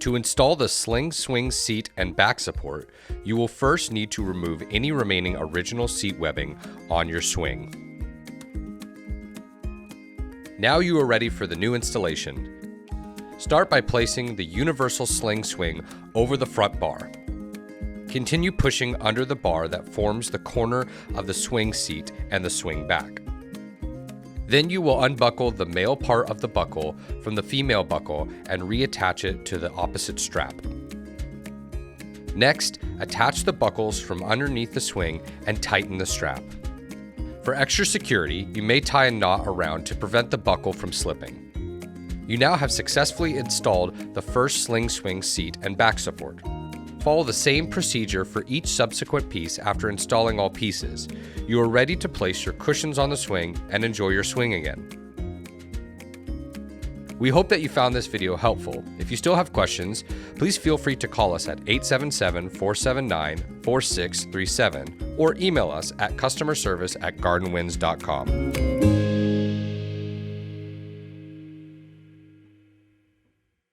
To install the Sling swing seat and back support, you will first need to remove any remaining original seat webbing on your swing. Now you are ready for the new installation. Start by placing the universal Sling swing over the front bar. Continue pushing under the bar that forms the corner of the swing seat and the swing back. Then you will unbuckle the male part of the buckle from the female buckle and reattach it to the opposite strap. Next, attach the buckles from underneath the swing and tighten the strap. For extra security, you may tie a knot around to prevent the buckle from slipping. You now have successfully installed the first Sling swing seat and back support. Follow the same procedure for each subsequent piece after installing all pieces. You are ready to place your cushions on the swing and enjoy your swing again. We hope that you found this video helpful. If you still have questions, please feel free to call us at 877-479-4637 or email us at customerservice@gardenwinds.com.